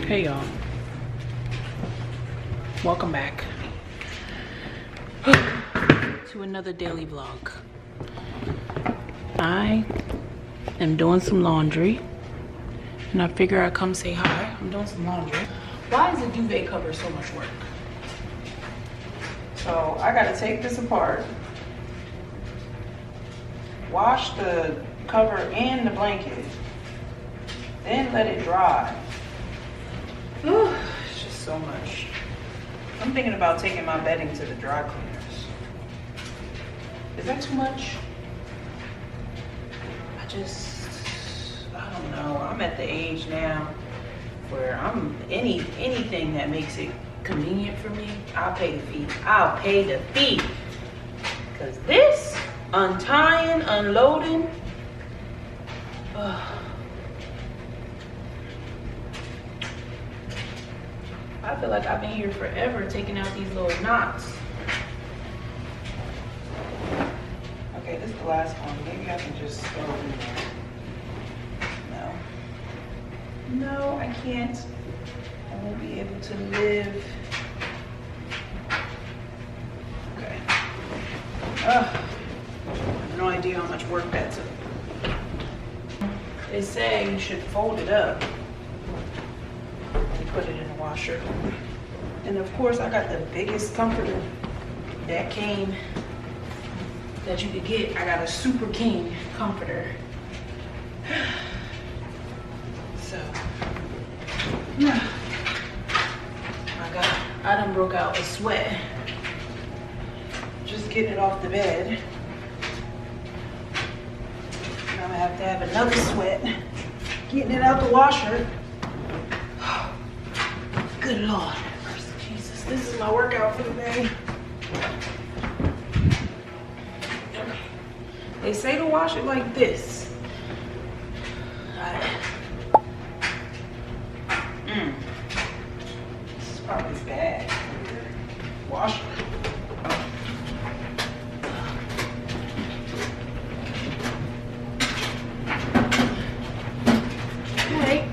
Hey y'all, welcome back to another daily vlog. I am doing some laundry and I figure I'd come say hi. I'm doing some laundry. Why is the duvet cover so much work? So I gotta take this apart, wash the cover and the blanket, then let it dry. It's just so much. I'm thinking about taking my bedding to the dry cleaners. Is that too much? I don't know. I'm at the age now where anything that makes it convenient for me, I'll pay the fee. I'll pay the fee. Cause this untying, unloading, I feel like I've been here forever taking out these little knots. Okay, this is the last one. Maybe I can just throw it in there. No, I can't. I won't be able to live. Okay. I have no idea how much work that took. They say you should fold it up and put it in the washer. And of course, I got the biggest comforter that you could get. I got a Super King comforter. So, I done broke out a sweat just getting it off the bed. Now I'm gonna have to have another sweat getting it out the washer. Good Lord, Jesus, this is my workout for the day. They say to wash it like this. This is probably bad. Wash it. Okay,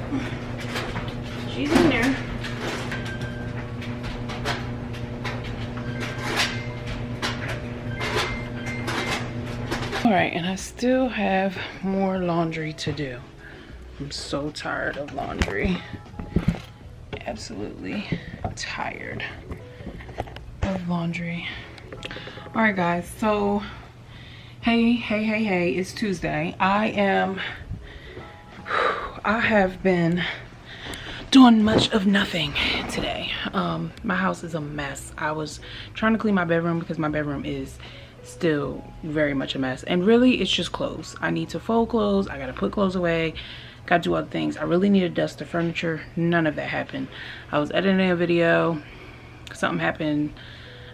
she's in there. All right, and I still have more laundry to do. I'm so tired of laundry. Absolutely tired of laundry. All right, guys, so hey, it's Tuesday. I have been doing much of nothing today. My house is a mess. I was trying to clean my bedroom because my bedroom is still very much a mess, and really it's just clothes. I need to fold clothes, I gotta put clothes away, gotta do other things. I really need to dust the furniture. None of that happened. I was editing a video, something happened,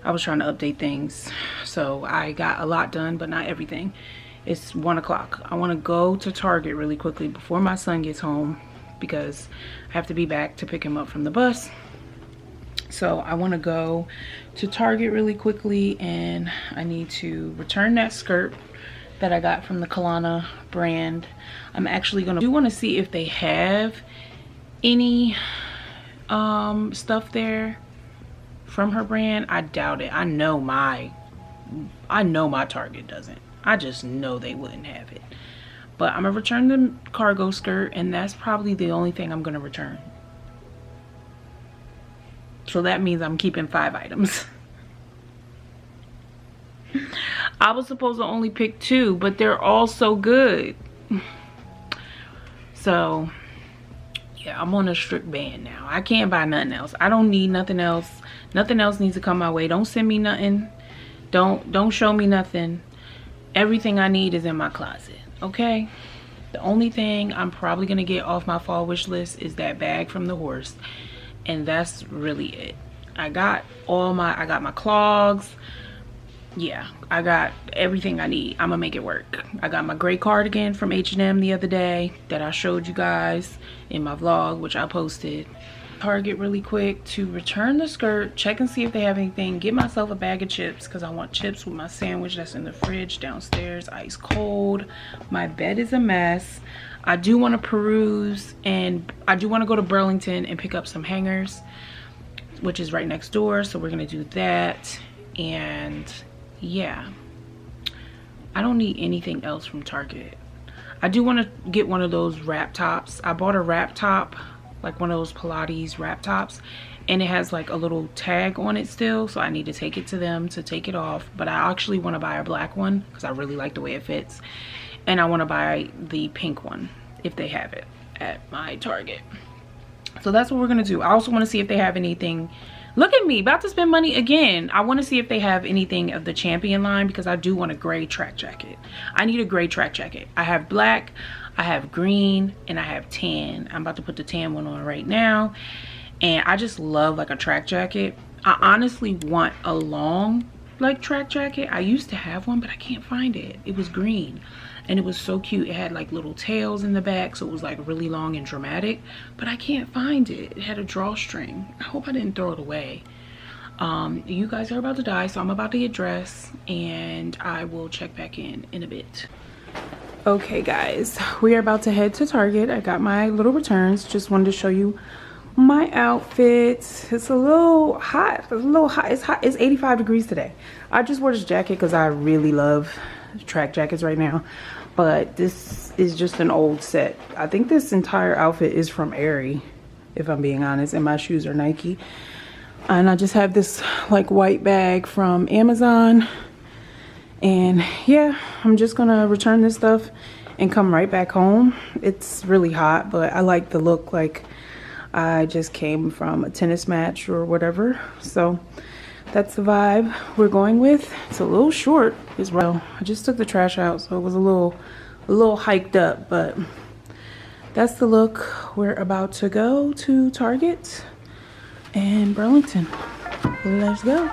I was trying to update things, so I got a lot done but not everything. It's 1 o'clock. I want to go to Target really quickly before my son gets home because I have to be back to pick him up from the bus. So I want to go to Target really quickly, and I need to return that skirt that I got from the Kalana brand. I'm actually gonna want to see if they have any stuff there from her brand. I doubt it. I know my Target doesn't. I just know they wouldn't have it. But I'm gonna return the cargo skirt, and that's probably the only thing I'm gonna return. So that means I'm keeping 5 items. I was supposed to only pick 2, but they're all so good. So yeah, I'm on a strict ban now. I can't buy nothing else. I don't need nothing else. Nothing else needs to come my way. Don't send me nothing. Don't show me nothing. Everything I need is in my closet, okay? The only thing I'm probably gonna get off my fall wish list is that bag from the horse. And that's really it. I got my clogs. Yeah, I got everything I need. I'm gonna make it work. I got my gray cardigan from H&M the other day that I showed you guys in my vlog, which I posted. Target really quick to return the skirt, check and see if they have anything, get myself a bag of chips because I want chips with my sandwich that's in the fridge downstairs, ice cold. My bed is a mess. I do want to peruse, and I do want to go to Burlington and pick up some hangers, which is right next door. So we're gonna do that. And yeah, I don't need anything else from Target. I do want to get one of those wrap tops. I bought a wrap top, like one of those Pilates wrap tops, and it has like a little tag on it still, so I need to take it to them to take it off. But I actually want to buy a black one because I really like the way it fits, and I want to buy the pink one if they have it at my Target. So that's what we're gonna do. I also want to see if they have anything. Look at me, about to spend money again. I want to see if they have anything of the Champion line, because I do want a gray track jacket. I need a gray track jacket. I have black, I have green, and I have tan. I'm about to put the tan one on right now. And I just love like a track jacket. I honestly want a long like track jacket. I used to have one, but I can't find it. It was green and it was so cute. It had like little tails in the back, so it was like really long and dramatic, but I can't find it. It had a drawstring. I hope I didn't throw it away. You guys are about to die, so I'm about to get dressed and I will check back in a bit. Okay guys, we are about to head to Target. I got my little returns. Just wanted to show you my outfit. It's a little hot. It's hot. It's 85 degrees today. I just wore this jacket because I really love track jackets right now, but this is just an old set. I think this entire outfit is from Aerie, if I'm being honest, and my shoes are Nike. And I just have this like white bag from Amazon, and yeah, I'm just gonna return this stuff and come right back home. It's really hot, but I like the look, like I just came from a tennis match or whatever. So that's the vibe we're going with. It's a little short as well. I just took the trash out, so it was a little hiked up, but that's the look. We're about to go to Target in Burlington. Let's go.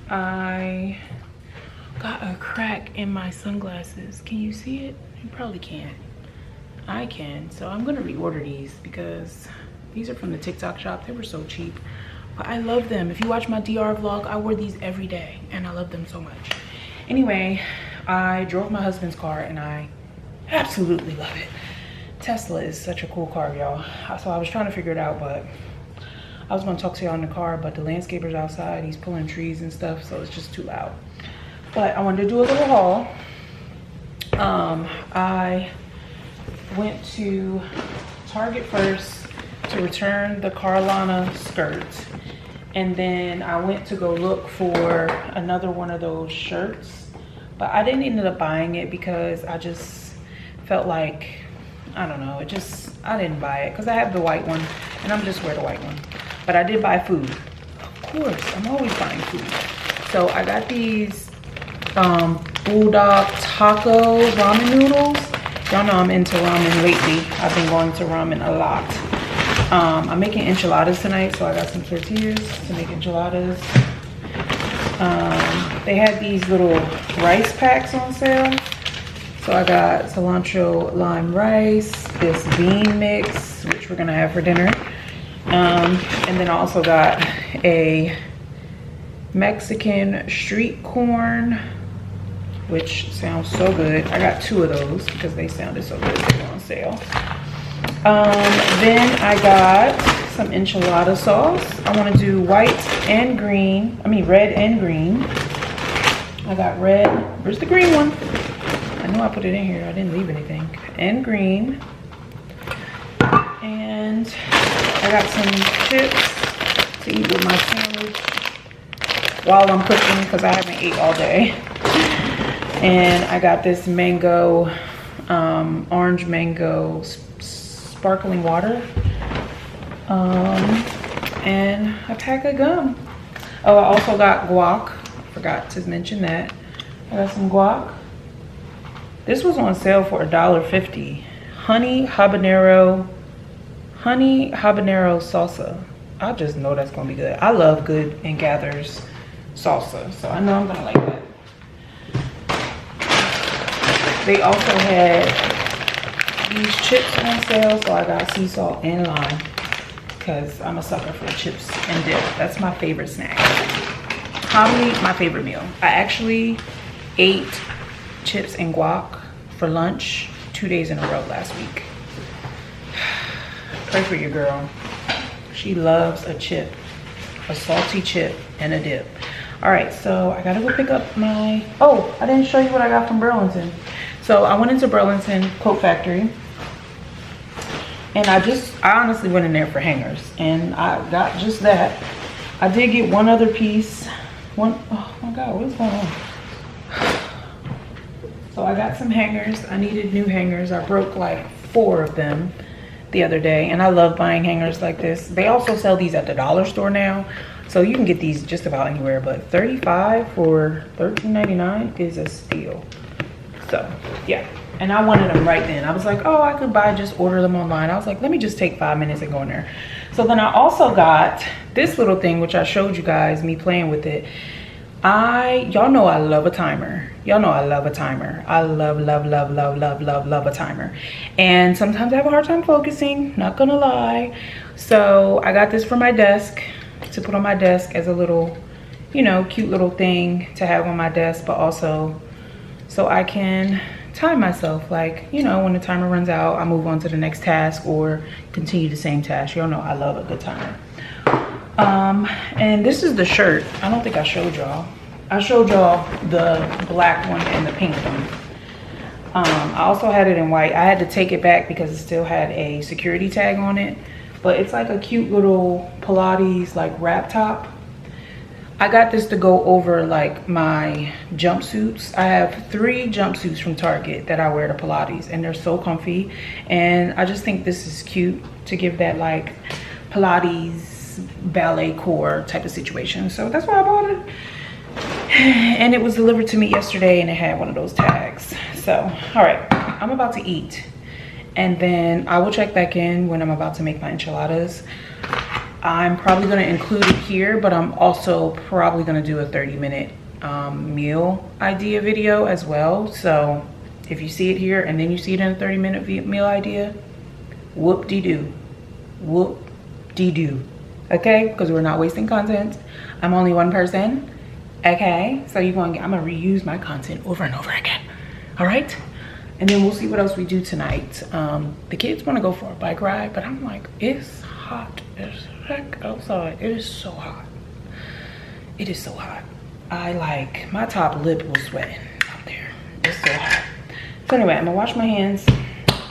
I got a crack in my sunglasses. Can you see it? You probably can't. I can. So I'm gonna reorder these because these are from the TikTok shop. They were so cheap, but I love them. If you watch my DR vlog, I wear these every day and I love them so much. Anyway, I drove my husband's car and I absolutely love it. Tesla is such a cool car, y'all. So I was trying to figure it out, but I was gonna talk to y'all in the car, but the landscaper's outside. He's pulling trees and stuff, so it's just too loud. But I wanted to do a little haul. I went to Target first to return the Carolina skirt. And then I went to go look for another one of those shirts. But I didn't end up buying it because I just felt like, I don't know, I didn't buy it because I have the white one and I'm just wear the white one. But I did buy food. Of course, I'm always buying food. So I got these Bulldog Taco ramen noodles. Y'all know I'm into ramen lately. I've been going to ramen a lot. I'm making enchiladas tonight, so I got some tortillas to make enchiladas. They had these little rice packs on sale. So I got cilantro lime rice, this bean mix, which we're gonna have for dinner. And then I also got a Mexican street corn, which sounds so good. I got 2 of those because they sounded so good. They were on sale. Then I got some enchilada sauce. I want to do white and green. I mean red and green. I got red. Where's the green one? I know I put it in here. I didn't leave anything. And green. And I got some chips to eat with my sandwich while I'm cooking because I haven't ate all day. And I got this mango, orange mango sparkling water. And a pack of gum. Oh, I also got guac. Forgot to mention that. I got some guac. This was on sale for $1.50. Honey habanero salsa. I just know that's gonna be good. I love Good and Gather's salsa, so I know I'm gonna like that. They also had these chips on sale, so I got sea salt and lime because I'm a sucker for chips and dip. That's my favorite snack. Probably my favorite meal. I actually ate chips and guac for lunch 2 days in a row last week. Pray for your girl. She loves a chip, a salty chip and a dip. All right, so I gotta go pick up my, oh, I didn't show you what I got from Burlington. So I went into Burlington Coat Factory and I honestly went in there for hangers and I got just that. I did get one other piece. Oh my God, what is going on? So I got some hangers. I needed new hangers. I broke like 4 of them the other day and I love buying hangers like this. They also sell these at the dollar store now. So you can get these just about anywhere, but $35 for $13.99 is a steal. So yeah, and I wanted them right then. I was like, oh, I could just order them online. I was like, let me just take 5 minutes and go in there. So then I also got this little thing, which I showed you guys me playing with it. Y'all know I love a timer. Y'all know I love a timer. I love a timer. And sometimes I have a hard time focusing, not gonna lie. So I got this for my desk to put on my desk as a little, you know, cute little thing to have on my desk, but also so I can time myself. Like, you know, when the timer runs out, I move on to the next task or continue the same task. Y'all know I love a good timer. And this is the shirt. I don't think I showed y'all. I showed y'all the black one and the pink one. I also had it in white. I had to take it back because it still had a security tag on it, but it's like a cute little Pilates like wrap top. I got this to go over like my jumpsuits. I have 3 jumpsuits from Target that I wear to Pilates and they're so comfy. And I just think this is cute to give that like Pilates ballet core type of situation. So that's why I bought it. And it was delivered to me yesterday and it had one of those tags. So, all right, I'm about to eat. And then I will check back in when I'm about to make my enchiladas. I'm probably gonna include it here, but I'm also probably gonna do a 30-minute meal idea video as well. So If you see it here and then you see it in a 30-minute meal idea, whoop-de-doo. Whoop-de-doo. Okay? Because we're not wasting content. I'm only one person. Okay? So I'm gonna reuse my content over and over again. All right? And then we'll see what else we do tonight. The kids want to go for a bike ride, but I'm like, it's hot as heck outside. It is so hot. It is so hot. My top lip was sweating out there. It's so hot. So anyway, I'm gonna wash my hands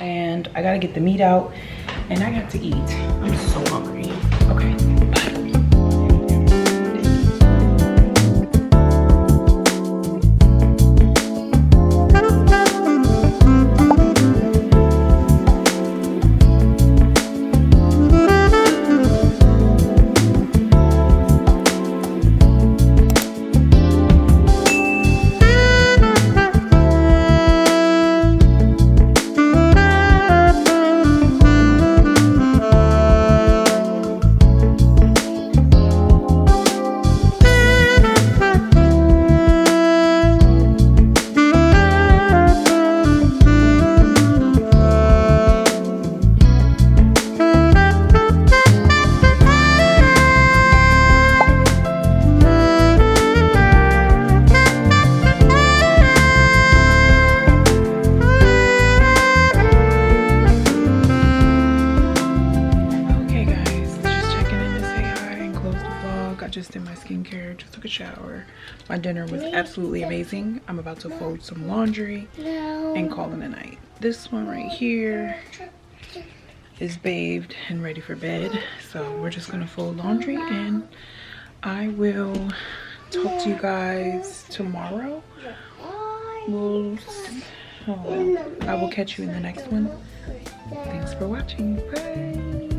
and I gotta get the meat out and I got to eat. I'm so hungry. Okay, bye. Just did my skincare, just took a shower. My dinner was absolutely amazing. I'm about to fold some laundry and call it a night. This one right here is bathed and ready for bed. So we're just gonna fold laundry and I will talk to you guys tomorrow. I will catch you in the next one. Thanks for watching. Bye.